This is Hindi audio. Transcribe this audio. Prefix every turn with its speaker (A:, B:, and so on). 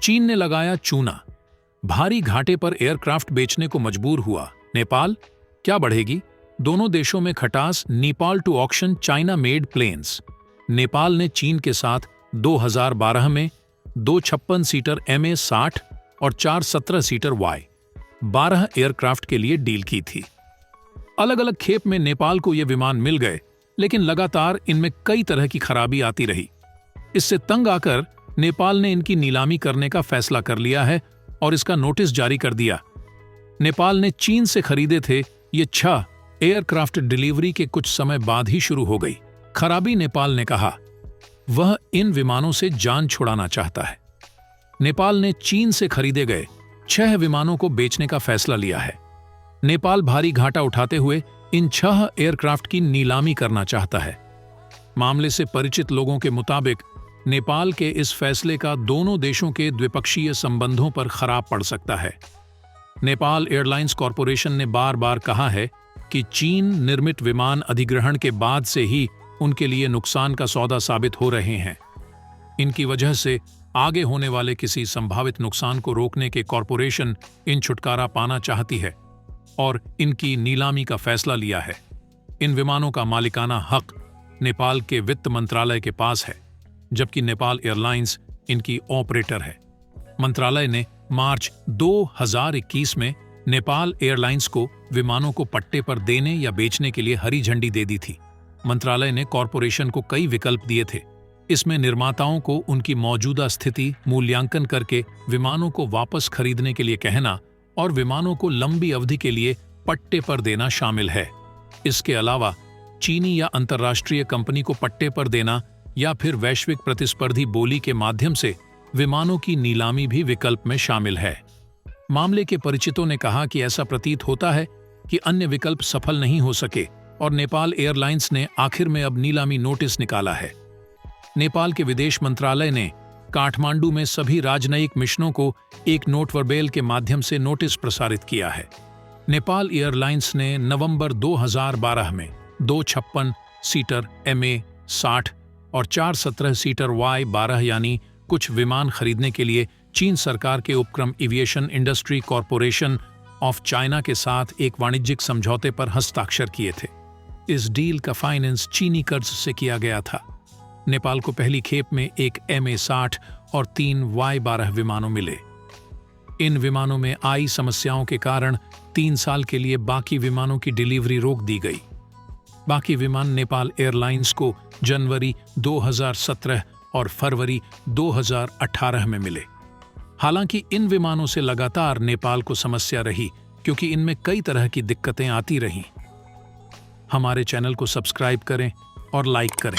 A: चीन ने लगाया चूना, भारी घाटे पर एयरक्राफ्ट बेचने को मजबूर हुआ नेपाल, क्या बढ़ेगी? दोनों देशों में खटास, Nepal to auction China made planes. Nepal ने चीन के साथ 2012 में 2 56 सीटर MA-60 और 4 17 सीटर Y-12 एयरक्राफ्ट के लिए डील की थी। अलग अलग खेप में नेपाल को ये विमान मिल गए, लेकिन लगातार इनमें कई तरह की खराबी आती रही। इससे तंग आकर नेपाल ने इनकी नीलामी करने का फैसला कर लिया है और इसका नोटिस जारी कर दिया। नेपाल ने चीन से खरीदे थे ये 6 एयरक्राफ्ट डिलीवरी के कुछ समय बाद ही शुरू हो गई। खराबी नेपाल ने कहा वह इन विमानों से जान छुड़ाना चाहता है। नेपाल ने चीन से खरीदे गए 6 विमानों को बेचने का फैसला लिया है। नेपाल भारी घाटा उठाते हुए इन 6 एयरक्राफ्ट की नीलामी करना चाहता है। मामले से परिचित लोगों के मुताबिक नेपाल के इस फैसले का दोनों देशों के द्विपक्षीय संबंधों पर खराब पड़ सकता है। नेपाल एयरलाइंस कॉरपोरेशन ने बार बार कहा है कि चीन निर्मित विमान अधिग्रहण के बाद से ही उनके लिए नुकसान का सौदा साबित हो रहे हैं। इनकी वजह से आगे होने वाले किसी संभावित नुकसान को रोकने के कॉरपोरेशन इन छुटकारा पाना चाहती है और इनकी नीलामी का फैसला लिया है। इन विमानों का मालिकाना हक नेपाल के वित्त मंत्रालय के पास है, जबकि नेपाल एयरलाइंस इनकी ऑपरेटर है। मंत्रालय ने मार्च 2021 में नेपाल एयरलाइंस को विमानों को पट्टे पर देने या बेचने के लिए हरी झंडी दे दी थी। मंत्रालय ने कॉरपोरेशन को कई विकल्प दिए थे। इसमें निर्माताओं को उनकी मौजूदा स्थिति मूल्यांकन करके विमानों को वापस खरीदने के लिए कहना और विमानों को लंबी अवधि के लिए पट्टे पर देना शामिल है। इसके अलावा चीनी या अंतर्राष्ट्रीय कंपनी को पट्टे पर देना या फिर वैश्विक प्रतिस्पर्धी बोली के माध्यम से विमानों की नीलामी भी विकल्प में शामिल है। मामले के परिचितों ने कहा कि ऐसा प्रतीत होता है कि अन्य विकल्प सफल नहीं हो सके और नेपाल एयरलाइंस ने आखिर में अब नीलामी नोटिस निकाला है। नेपाल के विदेश मंत्रालय ने काठमांडू में सभी राजनयिक मिशनों को एक नोटवर्बेल के माध्यम से नोटिस प्रसारित किया है। नेपाल एयरलाइंस ने नवंबर 2012 में 2 56 सीटर MA-60 और 4 17 सीटर Y-12 यानी कुछ विमान खरीदने के लिए चीन सरकार के उपक्रम aviation industry corporation of China के साथ एक वाणिज्यिक समझौते पर हस्ताक्षर किए थे। इस डील का फाइनेंस चीनी कर्ज से किया गया था। नेपाल को पहली खेप में एक MA-60 और 3 Y-12 विमानों मिले। इन विमानों में आई समस्याओं के कारण 3 साल के लिए बाकी विमानों की डिलीवरी रोक दी गई। बाकी विमान नेपाल एयरलाइंस को जनवरी 2017 और फरवरी 2018 में मिले। हालांकि इन विमानों से लगातार नेपाल को समस्या रही, क्योंकि इनमें कई तरह की दिक्कतें आती रहीं। हमारे चैनल को सब्सक्राइब करें और लाइक करें।